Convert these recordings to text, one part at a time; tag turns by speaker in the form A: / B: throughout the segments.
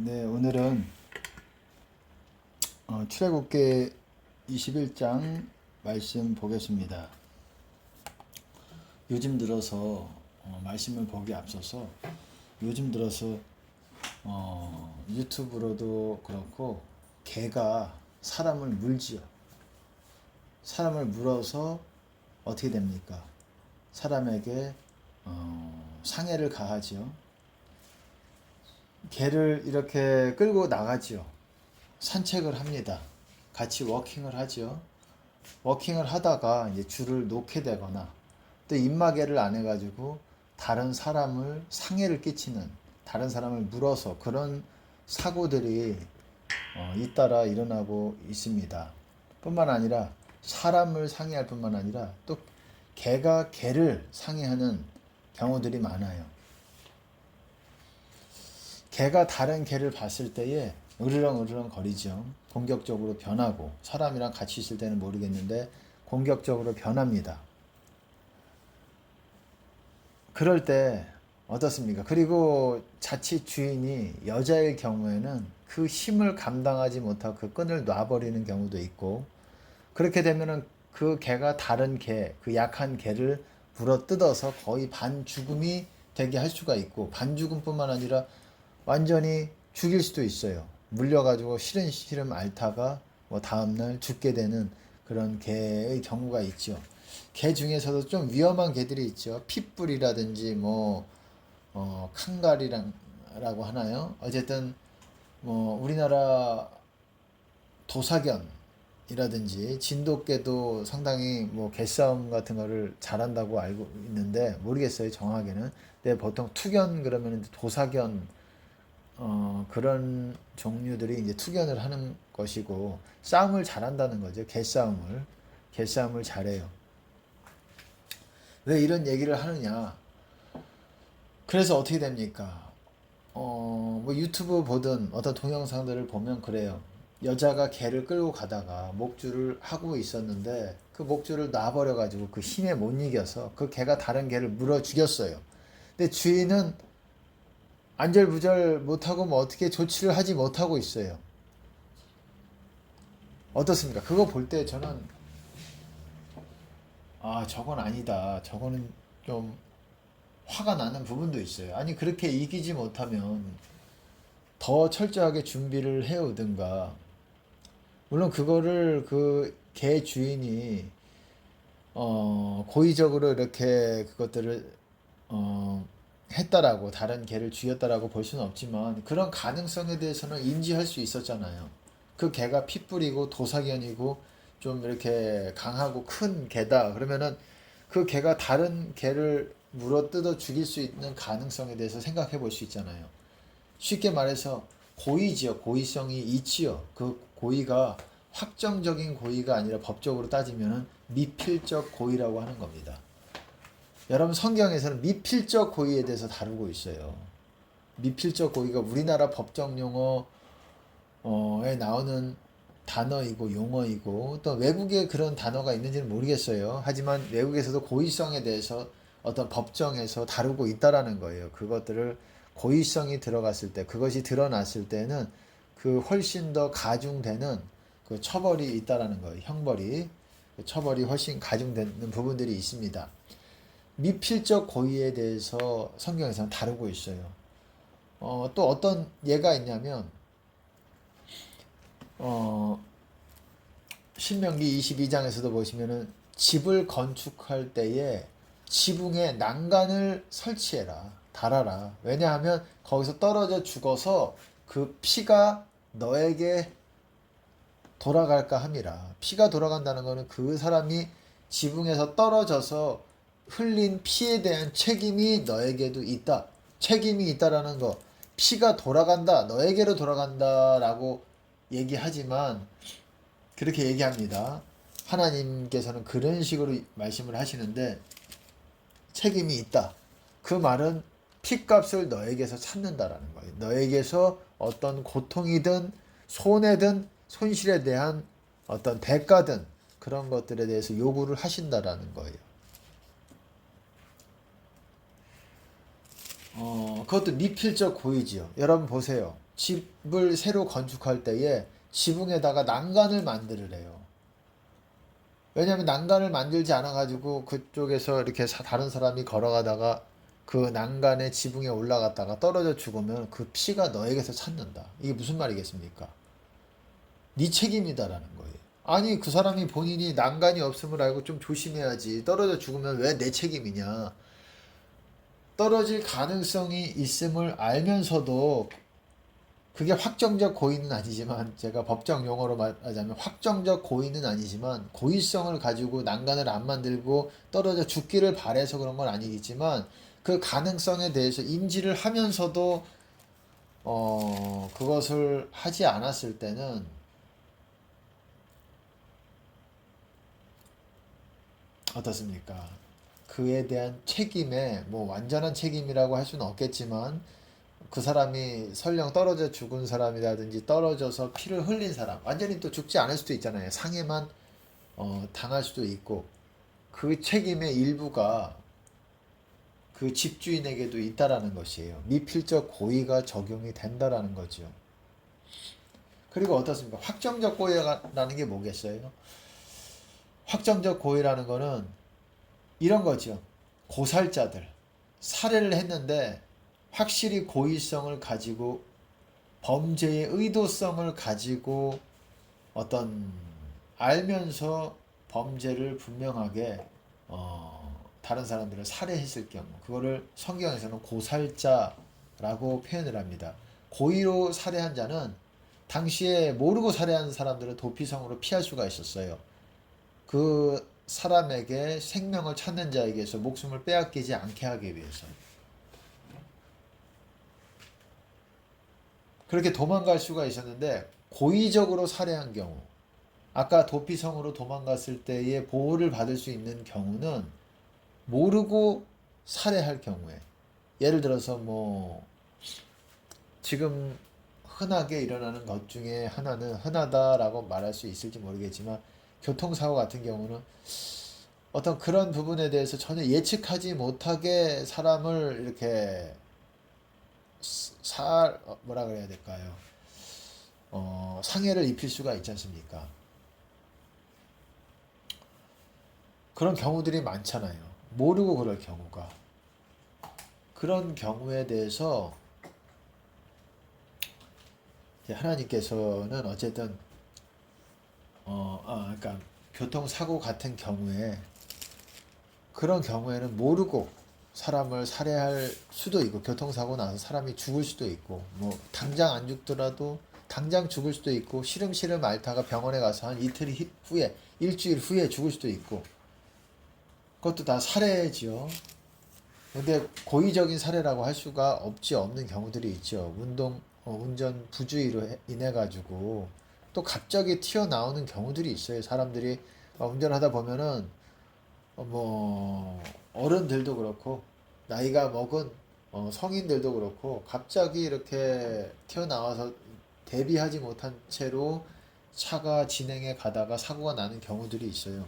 A: 네, 오늘은 출애굽기 21장 말씀 보겠습니다. 요즘 들어서 말씀을 보기 앞서서 요즘 들어서 유튜브로도 그렇고 개가 사람을 물지요. 사람을 물어서 어떻게 됩니까? 사람에게 상해를 가하지요. 개를 이렇게 끌고 나가지요. 산책을 합니다. 같이 워킹을 하죠. 워킹을 하다가 이제 줄을 놓게 되거나 또 입마개를 안 해가지고 다른 사람을 상해를 끼치는, 다른 사람을 물어서 그런 사고들이 잇따라 일어나고 있습니다. 뿐만 아니라 사람을 상해할 뿐만 아니라 또 개가 개를 상해하는 경우들이 많아요. 개가 다른 개를 봤을 때에 으르렁 거리죠. 공격적으로 변하고, 사람이랑 같이 있을 때는 모르겠는데 공격적으로 변합니다. 그럴 때 어떻습니까? 그리고 자칫 주인이 여자일 경우에는 그 힘을 감당하지 못하고 그 끈을 놔버리는 경우도 있고, 그렇게 되면은 그 개가 다른 개, 그 약한 개를 물어뜯어서 거의 반죽음이 되게 할 수가 있고, 반죽음뿐만 아니라 완전히 죽일 수도 있어요. 물려가지고 시름시름 앓다가 뭐 다음날 죽게 되는 그런 개의 경우가 있죠. 개 중에서도 좀 위험한 개들이 있죠. 핏불이라든지 뭐 칸갈이라고 하나요? 어쨌든 뭐 우리나라 도사견이라든지 진돗개도 상당히 뭐 개싸움 같은 거를 잘한다고 알고 있는데 모르겠어요, 정확하게는. 근데 보통 투견 그러면 도사견 그런 종류들이 이제 투견을 하는 것이고, 싸움을 잘한다는 거죠. 개싸움을 잘해요. 왜 이런 얘기를 하느냐? 그래서 어떻게 됩니까? 뭐 유튜브 보든 어떤 동영상들을 보면 그래요. 여자가 개를 끌고 가다가 목줄을 하고 있었는데 그 목줄을 놔버려가지고 그 힘에 못 이겨서 그 개가 다른 개를 물어 죽였어요. 근데 주인은 안절부절 못하고 뭐 어떻게 조치를 하지 못하고 있어요. 어떻습니까? 그거 볼 때 저는 저건 아니다. 저거는 좀 화가 나는 부분도 있어요. 아니 그렇게 이기지 못하면 더 철저하게 준비를 해오든가. 물론 그거를 그 개 주인이 고의적으로 이렇게 그것들을 했다라고, 다른 개를 죽였다라고 볼 수는 없지만 그런 가능성에 대해서는 인지할 수 있었잖아요. 그 개가 핏불이고 도사견이고 좀 이렇게 강하고 큰 개다 그러면은 그 개가 다른 개를 물어뜯어 죽일 수 있는 가능성에 대해서 생각해 볼 수 있잖아요. 쉽게 말해서 고의지요. 고의성이 있지요. 그 고의가 확정적인 고의가 아니라 법적으로 따지면은 미필적 고의라고 하는 겁니다. 여러분, 성경에서는 미필적 고의에 대해서 다루고 있어요. 미필적 고의가 우리나라 법정 용어에 나오는 단어이고 용어이고, 또 외국에 그런 단어가 있는지는 모르겠어요. 하지만 외국에서도 고의성에 대해서 어떤 법정에서 다루고 있다라는 거예요. 그것들을 고의성이 들어갔을 때, 그것이 드러났을 때는 그 훨씬 더 가중되는 그 처벌이 있다라는 거예요. 형벌이, 그 처벌이 훨씬 가중되는 부분들이 있습니다. 미필적 고의에 대해서 성경에서는 다루고 있어요. 또 어떤 예가 있냐면, 신명기 22장에서도 보시면은 집을 건축할 때에 지붕에 난간을 설치해라, 달아라. 왜냐하면 거기서 떨어져 죽어서 그 피가 너에게 돌아갈까 함이라. 피가 돌아간다는 것은 그 사람이 지붕에서 떨어져서 흘린 피에 대한 책임이 너에게도 있다. 책임이 있다라는 거. 피가 돌아간다. 너에게로 돌아간다라고 얘기하지만 그렇게 얘기합니다. 하나님께서는 그런 식으로 말씀을 하시는데 책임이 있다. 그 말은 피값을 너에게서 찾는다라는 거예요. 너에게서 어떤 고통이든 손해든 손실에 대한 어떤 대가든 그런 것들에 대해서 요구를 하신다라는 거예요. 그것도 미필적 고의지요. 여러분 보세요. 집을 새로 건축할 때에 지붕에다가 난간을 만들으래요. 왜냐하면 난간을 만들지 않아 가지고 그쪽에서 이렇게 다른 사람이 걸어가다가 그 난간에 지붕에 올라갔다가 떨어져 죽으면 그 피가 너에게서 찾는다. 이게 무슨 말이겠습니까? 네 책임이다라는 거예요. 아니 그 사람이 본인이 난간이 없음을 알고 좀 조심해야지. 떨어져 죽으면 왜 내 책임이냐. 떨어질 가능성이 있음을 알면서도 그게 확정적 고의는 아니지만, 제가 법정 용어로 말하자면 확정적 고의는 아니지만, 고의성을 가지고 난간을 안 만들고 떨어져 죽기를 바래서 그런 건 아니겠지만 그 가능성에 대해서 인지를 하면서도 그것을 하지 않았을 때는 어떻습니까? 그에 대한 책임에, 뭐 완전한 책임이라고 할 수는 없겠지만, 그 사람이 설령 떨어져 죽은 사람이라든지 떨어져서 피를 흘린 사람, 완전히 또 죽지 않을 수도 있잖아요. 상해만 당할 수도 있고, 그 책임의 일부가 그 집주인에게도 있다라는 것이에요. 미필적 고의가 적용이 된다라는 거죠. 그리고 어떻습니까? 확정적 고의라는 게 뭐겠어요? 확정적 고의라는 거는 이런 거죠. 고살자들, 살해를 했는데 확실히 고의성을 가지고 범죄의 의도성을 가지고 어떤 알면서 범죄를 분명하게 다른 사람들을 살해했을 경우, 그거를 성경에서는 고살자라고 표현을 합니다. 고의로 살해한 자는 당시에 모르고 살해한 사람들은 도피성으로 피할 수가 있었어요. 그 사람에게 생명을 찾는 자에게서 목숨을 빼앗기지 않게 하기 위해서. 그렇게 도망갈 수가 있었는데, 고의적으로 살해한 경우, 아까 도피성으로 도망갔을 때의 보호를 받을 수 있는 경우는 모르고 살해할 경우에, 예를 들어서 뭐 지금 흔하게 일어나는 것 중에 하나는, 흔하다라고 말할 수 있을지 모르겠지만 교통사고 같은 경우는 어떤 그런 부분에 대해서 전혀 예측하지 못하게 사람을 이렇게 뭐라 그래야 될까요? 상해를 입힐 수가 있지 않습니까? 그런 경우들이 많잖아요. 모르고 그럴 경우가. 그런 경우에 대해서 하나님께서는 어쨌든 그러니까 교통사고 같은 경우에, 그런 경우에는 모르고 사람을 살해할 수도 있고, 교통사고 나서 사람이 죽을 수도 있고, 뭐 당장 안 죽더라도 당장 죽을 수도 있고, 시름시름 앓다가 병원에 가서 한 이틀 후에, 일주일 후에 죽을 수도 있고, 그것도 다 살해지요. 근데 고의적인 살해라고 할 수가 없는 경우들이 있죠. 운전 부주의로 인해 가지고 또 갑자기 튀어나오는 경우들이 있어요. 사람들이 운전하다 보면은 뭐 어른들도 그렇고 나이가 먹은 성인들도 그렇고 갑자기 이렇게 튀어나와서 대비하지 못한 채로 차가 진행해 가다가 사고가 나는 경우들이 있어요.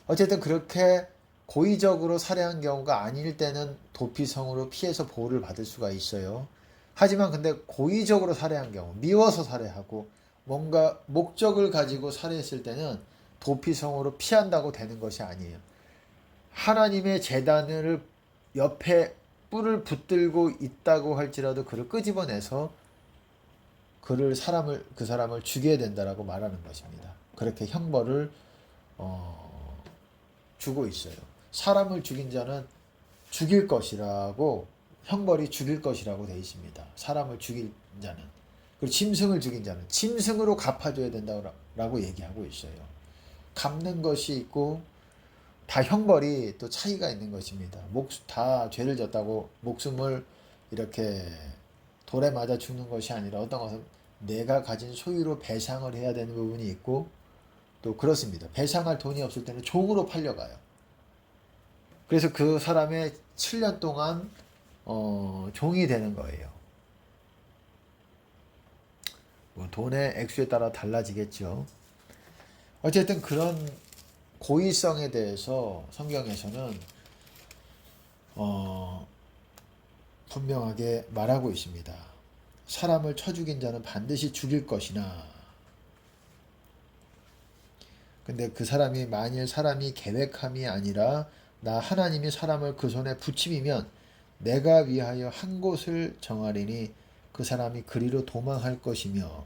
A: 어쨌든 그렇게 고의적으로 살해한 경우가 아닐 때는 도피성으로 피해서 보호를 받을 수가 있어요. 하지만 근데 고의적으로 살해한 경우, 미워서 살해하고 뭔가 목적을 가지고 살해했을 때는 도피성으로 피한다고 되는 것이 아니에요. 하나님의 재단을 옆에 뿔을 붙들고 있다고 할지라도 그를 끄집어내서 그 사람을 죽여야 된다라고 말하는 것입니다. 그렇게 형벌을 주고 있어요. 사람을 죽인 자는 죽일 것이라고, 형벌이 죽일 것이라고 되어 있습니다. 사람을 죽인 자는. 그리고 짐승을 죽인 자는 짐승으로 갚아줘야 된다고 얘기하고 있어요. 갚는 것이 있고 다 형벌이 또 차이가 있는 것입니다. 다 죄를 졌다고 목숨을 이렇게 돌에 맞아 죽는 것이 아니라, 어떤 것은 내가 가진 소유로 배상을 해야 되는 부분이 있고, 또 그렇습니다. 배상할 돈이 없을 때는 종으로 팔려가요. 그래서 그 사람의 7년 동안 종이 되는 거예요. 뭐 돈의 액수에 따라 달라지겠죠. 어쨌든 그런 고의성에 대해서 성경에서는 분명하게 말하고 있습니다. 사람을 쳐 죽인 자는 반드시 죽일 것이나. 근데 그 사람이 만일 사람이 계획함이 아니라 나 하나님이 사람을 그 손에 붙임이면 내가 위하여 한 곳을 정하리니 그 사람이 그리로 도망할 것이며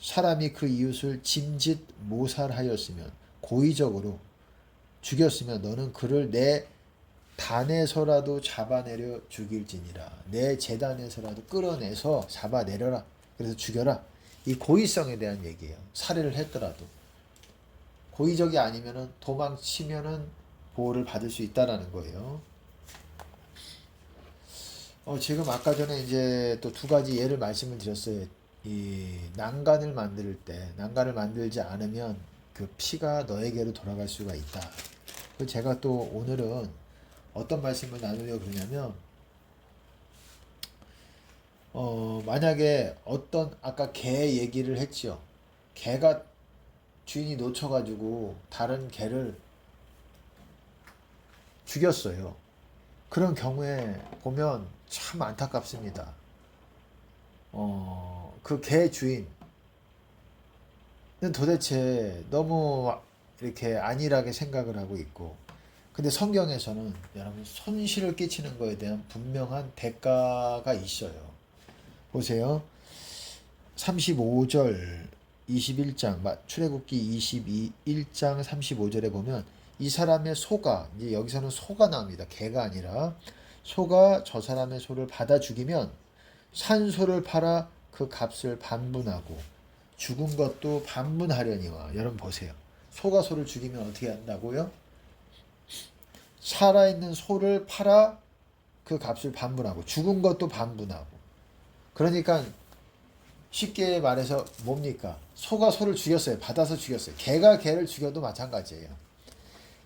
A: 사람이 그 이웃을 짐짓 모살하였으면 고의적으로 죽였으면 너는 그를 내 단에서라도 잡아내려 죽일지니라. 내 재단에서라도 끌어내서 잡아내려라. 그래서 죽여라. 이 고의성에 대한 얘기예요. 살해를 했더라도 고의적이 아니면은 도망치면은 보호를 받을 수 있다라는 거예요. 지금 아까 전에 이제 또 두 가지 예를 말씀을 드렸어요. 이 난간을 만들지 않으면 그 피가 너에게로 돌아갈 수가 있다. 제가 또 오늘은 어떤 말씀을 나누려고 그러냐면, 만약에 아까 개 얘기를 했죠. 개가 주인이 놓쳐가지고 다른 개를 죽였어요. 그런 경우에 보면 참 안타깝습니다. 그 개 주인은 도대체 너무 이렇게 안일하게 생각을 하고 있고, 근데 성경에서는 여러분 손실을 끼치는 거에 대한 분명한 대가가 있어요. 보세요. 35절 21장 출애굽기 21장 35절에 보면 이 사람의 소가, 이제 여기서는 소가 나옵니다. 개가 아니라 소가 저 사람의 소를 받아 죽이면 산소를 팔아 그 값을 반분하고 죽은 것도 반분하려니와. 여러분 보세요. 소가 소를 죽이면 어떻게 한다고요? 살아있는 소를 팔아 그 값을 반분하고 죽은 것도 반분하고. 그러니까 쉽게 말해서 뭡니까? 소가 소를 죽였어요. 받아서 죽였어요. 개가 개를 죽여도 마찬가지예요.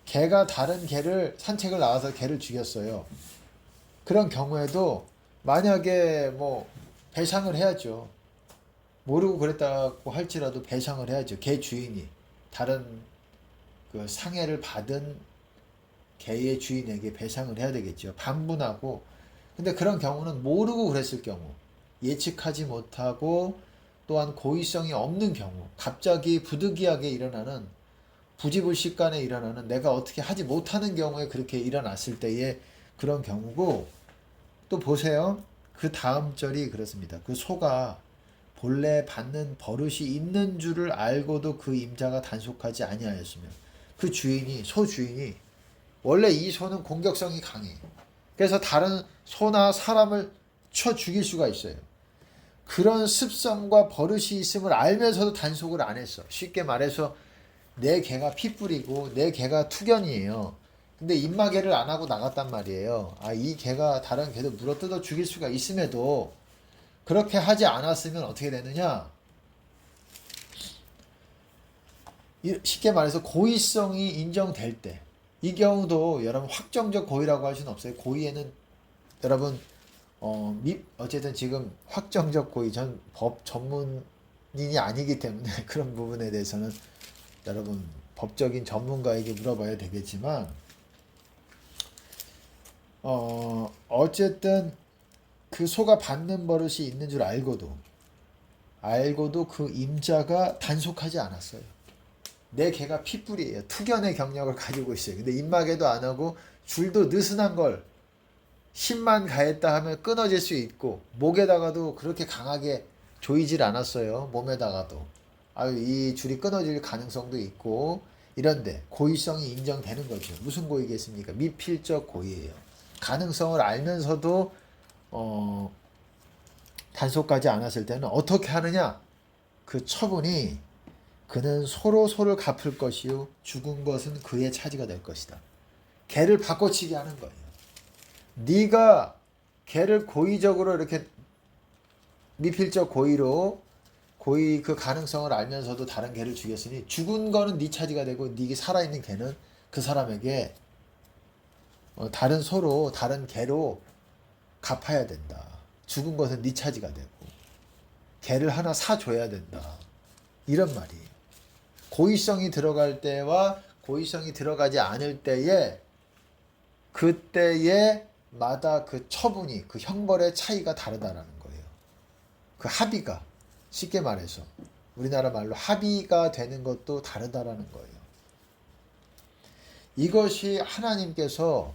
A: 개가 다른 개를 산책을 나와서 개를 죽였어요. 그런 경우에도 만약에 배상을 해야죠. 모르고 그랬다고 할지라도 배상을 해야죠. 개 주인이 다른 그 상해를 받은 개의 주인에게 배상을 해야 되겠죠. 반분하고. 근데 그런 경우는 모르고 그랬을 경우, 예측하지 못하고 또한 고의성이 없는 경우, 갑자기 부득이하게 일어나는 부지불식간에 일어나는 내가 어떻게 하지 못하는 경우에 그렇게 일어났을 때의 그런 경우고, 또 보세요. 그 다음 절이 그렇습니다. 그 소가 본래 받는 버릇이 있는 줄을 알고도 그 임자가 단속하지 아니하였으며, 그 주인이, 소 주인이 원래 이 소는 공격성이 강해. 그래서 다른 소나 사람을 쳐 죽일 수가 있어요. 그런 습성과 버릇이 있음을 알면서도 단속을 안 했어. 쉽게 말해서 내 개가 핏불이고 내 개가 투견이에요. 근데 입마개를 안 하고 나갔단 말이에요. 이 개가 다른 개도 물어뜯어 죽일 수가 있음에도 그렇게 하지 않았으면 어떻게 되느냐? 쉽게 말해서 고의성이 인정될 때, 이 경우도 여러분 확정적 고의라고 할 수는 없어요. 고의에는 여러분 어쨌든 지금 확정적 고의, 전 법 전문인이 아니기 때문에 그런 부분에 대해서는 여러분 법적인 전문가에게 물어봐야 되겠지만, 어쨌든 그 소가 받는 버릇이 있는 줄 알고도 그 임자가 단속하지 않았어요. 내 개가 핏불이에요. 투견의 경력을 가지고 있어요. 근데 입마개도 안 하고 줄도 느슨한 걸 힘만 가했다 하면 끊어질 수 있고, 목에다가도 그렇게 강하게 조이질 않았어요. 몸에다가도. 이 줄이 끊어질 가능성도 있고, 이런데 고의성이 인정되는 거죠. 무슨 고의겠습니까? 미필적 고의예요. 가능성을 알면서도 단속하지 않았을 때는 어떻게 하느냐? 그 처분이 그는 소로 소를 갚을 것이요 죽은 것은 그의 차지가 될 것이다. 개를 바꿔치기 하는 거예요. 네가 개를 고의적으로 이렇게 미필적 고의로 그 가능성을 알면서도 다른 개를 죽였으니 죽은 거는 네 차지가 되고, 네게 살아있는 개는 그 사람에게 다른 소로 다른 개로 갚아야 된다. 죽은 것은 네 차지가 되고 개를 하나 사줘야 된다. 이런 말이에요. 고의성이 들어갈 때와 고의성이 들어가지 않을 때에 그때의 마다 그 처분이 그 형벌의 차이가 다르다라는 거예요. 그 합의가 쉽게 말해서 우리나라 말로 합의가 되는 것도 다르다라는 거예요. 이것이 하나님께서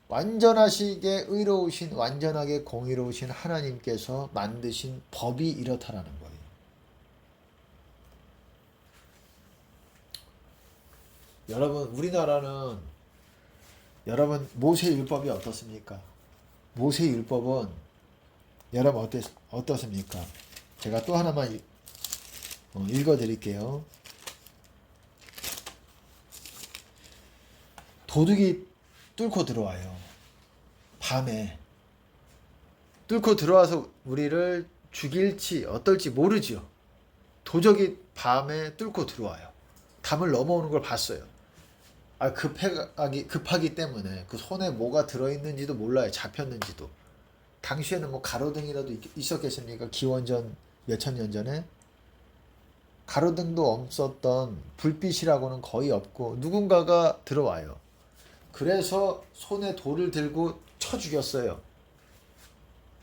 A: 완전하시게 의로우신 완전하게 공의로우신 하나님께서 만드신 법이 이렇다라는 거예요. 여러분 우리나라는 여러분 모세율법이 어떻습니까? 모세율법은 여러분 어떻습니까? 제가 또 하나만 읽어드릴게요. 도둑이 뚫고 들어와요. 밤에 뚫고 들어와서 우리를 죽일지 어떨지 모르지요. 도적이 밤에 뚫고 들어와요. 담을 넘어오는 걸 봤어요. 급하기 때문에 그 손에 뭐가 들어있는지도 몰라요. 잡혔는지도. 당시에는 뭐 가로등이라도 있었겠습니까? 기원전 몇천 년 전에 가로등도 없었던 불빛이라고는 거의 없고 누군가가 들어와요. 그래서 손에 돌을 들고 쳐 죽였어요.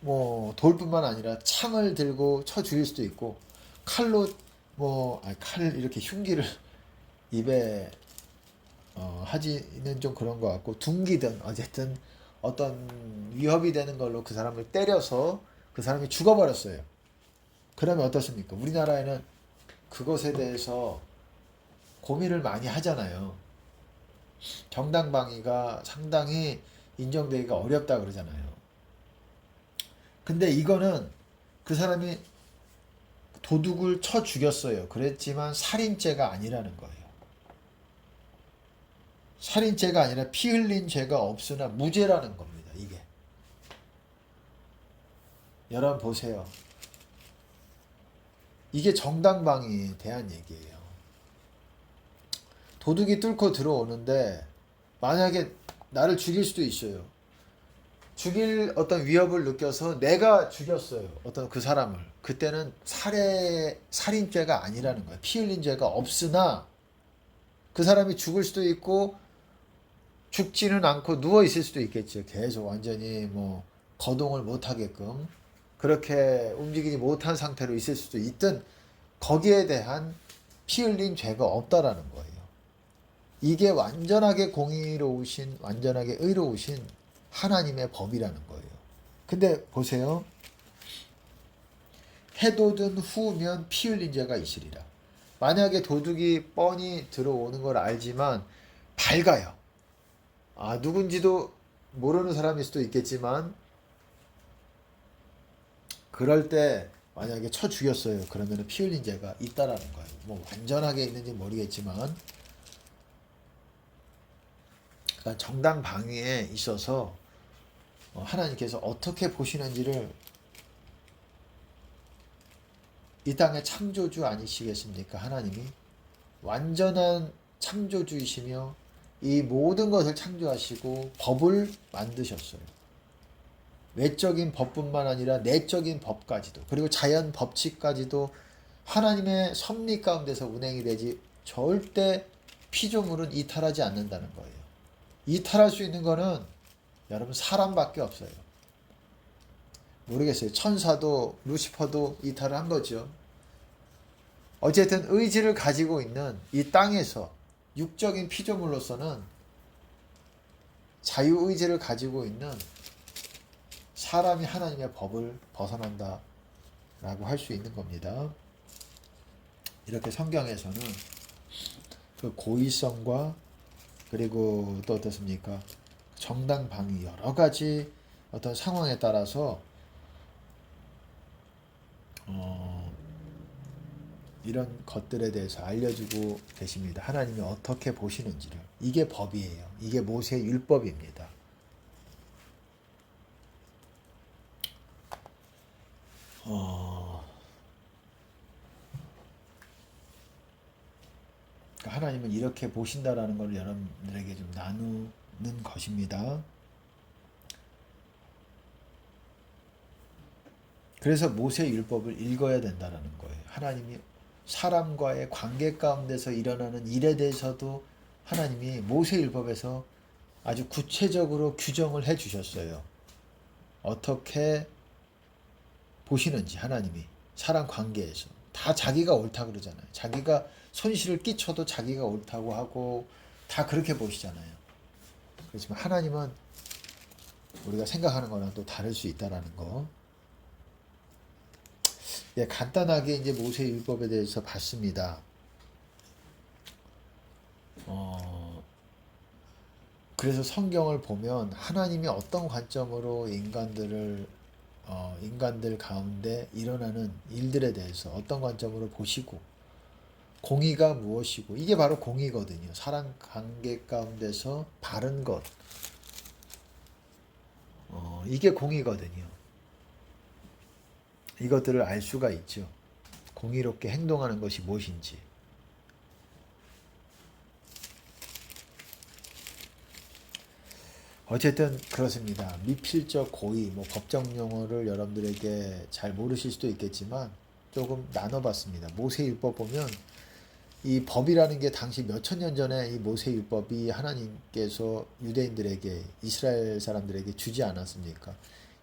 A: 뭐 돌뿐만 아니라 창을 들고 쳐 죽일 수도 있고 칼로 칼 이렇게 흉기를 입에 하지는 좀 그런 것 같고 둔기든 어쨌든 어떤 위협이 되는 걸로 그 사람을 때려서 그 사람이 죽어버렸어요. 그러면 어떻습니까? 우리나라에는 그것에 대해서 고민을 많이 하잖아요. 정당방위가 상당히 인정되기가 어렵다 그러잖아요. 근데 이거는 그 사람이 도둑을 쳐 죽였어요. 그랬지만 살인죄가 아니라는 거예요. 살인죄가 아니라 피 흘린 죄가 없으나 무죄라는 겁니다. 이게. 여러분 보세요. 이게 정당방위에 대한 얘기예요. 도둑이 뚫고 들어오는데 만약에 나를 죽일 수도 있어요. 죽일 어떤 위협을 느껴서 내가 죽였어요. 어떤 그 사람을. 그때는 살인죄가 아니라는 거예요. 피 흘린 죄가 없으나 그 사람이 죽을 수도 있고 죽지는 않고 누워 있을 수도 있겠죠. 계속 완전히 거동을 못 하게끔 그렇게 움직이지 못한 상태로 있을 수도 있든 거기에 대한 피 흘린 죄가 없다라는 거예요. 이게 완전하게 공의로우신 완전하게 의로우신 하나님의 법이라는 거예요. 근데 보세요. 해돋은 후면 피 흘린 죄가 있으리라. 만약에 도둑이 뻔히 들어오는 걸 알지만 밝아요. 누군지도 모르는 사람일 수도 있겠지만 그럴 때 만약에 쳐 죽였어요. 그러면 피 흘린 죄가 있다라는 거예요. 완전하게 있는지 모르겠지만 그러니까 정당 방위에 있어서 하나님께서 어떻게 보시는지를 이 땅의 창조주 아니시겠습니까? 하나님이 완전한 창조주이시며 이 모든 것을 창조하시고 법을 만드셨어요. 외적인 법뿐만 아니라 내적인 법까지도 그리고 자연 법칙까지도 하나님의 섭리 가운데서 운행이 되지 절대 피조물은 이탈하지 않는다는 거예요. 이탈할 수 있는 거는 여러분 사람밖에 없어요. 모르겠어요. 천사도 루시퍼도 이탈을 한 거죠. 어쨌든 의지를 가지고 있는 이 땅에서 육적인 피조물로서는 자유의지를 가지고 있는 사람이 하나님의 법을 벗어난다 라고 할 수 있는 겁니다. 이렇게 성경에서는 그 고의성과 그리고 또 어떻습니까? 정당방위 여러 가지 어떤 상황에 따라서 이런 것들에 대해서 알려주고 계십니다. 하나님이 어떻게 보시는지를. 이게 법이에요. 이게 모세의 율법입니다. 하나님은 이렇게 보신다라는 걸 여러분들에게 좀 나누는 것입니다. 그래서 모세의 율법을 읽어야 된다라는 거예요. 하나님이 사람과의 관계 가운데서 일어나는 일에 대해서도 하나님이 모세의 율법에서 아주 구체적으로 규정을 해 주셨어요. 어떻게 보시는지 하나님이 사람 관계에서 다 자기가 옳다 그러잖아요. 자기가 손실을 끼쳐도 자기가 옳다고 하고 다 그렇게 보시잖아요. 그렇지만 하나님은 우리가 생각하는 거랑 또 다를 수 있다라는 거. 예, 간단하게 이제 모세 율법에 대해서 봤습니다. 그래서 성경을 보면 하나님이 어떤 관점으로 인간들 가운데 일어나는 일들에 대해서 어떤 관점으로 보시고 공의가 무엇이고 이게 바로 공의거든요. 사람 관계 가운데서 바른 것 이게 공의거든요. 이것들을 알 수가 있죠. 공의롭게 행동하는 것이 무엇인지. 어쨌든 그렇습니다. 미필적 고의, 법정 용어를 여러분들에게 잘 모르실 수도 있겠지만 조금 나눠봤습니다. 모세율법 보면 이 법이라는 게 당시 몇천 년 전에 이 모세율법이 하나님께서 유대인들에게 이스라엘 사람들에게 주지 않았습니까?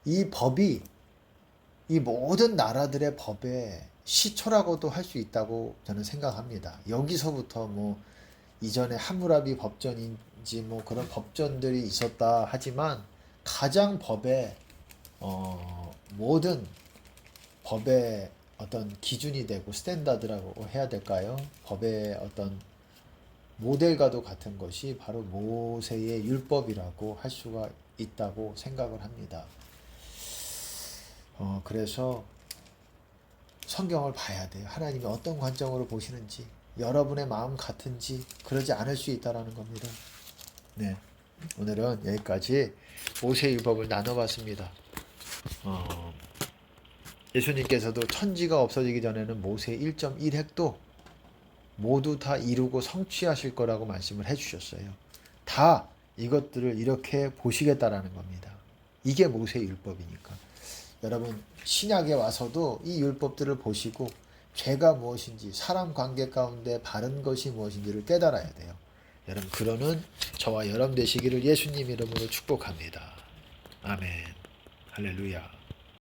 A: 이 법이 이 모든 나라들의 법의 시초라고도 할 수 있다고 저는 생각합니다. 여기서부터 이전에 함무라비 법전인지 그런 법전들이 있었다 하지만 가장 모든 법의 어떤 기준이 되고 스탠다드라고 해야 될까요? 법의 어떤 모델과도 같은 것이 바로 모세의 율법이라고 할 수가 있다고 생각을 합니다. 그래서 성경을 봐야 돼요. 하나님이 어떤 관점으로 보시는지, 여러분의 마음 같은지 그러지 않을 수 있다라는 겁니다. 네, 오늘은 여기까지 모세율법을 나눠봤습니다. 예수님께서도 천지가 없어지기 전에는 모세 1.1획도 모두 다 이루고 성취하실 거라고 말씀을 해주셨어요. 다 이것들을 이렇게 보시겠다라는 겁니다. 이게 모세의 율법이니까. 여러분 신약에 와서도 이 율법들을 보시고 죄가 무엇인지 사람 관계 가운데 바른 것이 무엇인지를 깨달아야 돼요. 여러분 그러는 저와 여러분 되시기를 예수님 이름으로 축복합니다. 아멘. 할렐루야.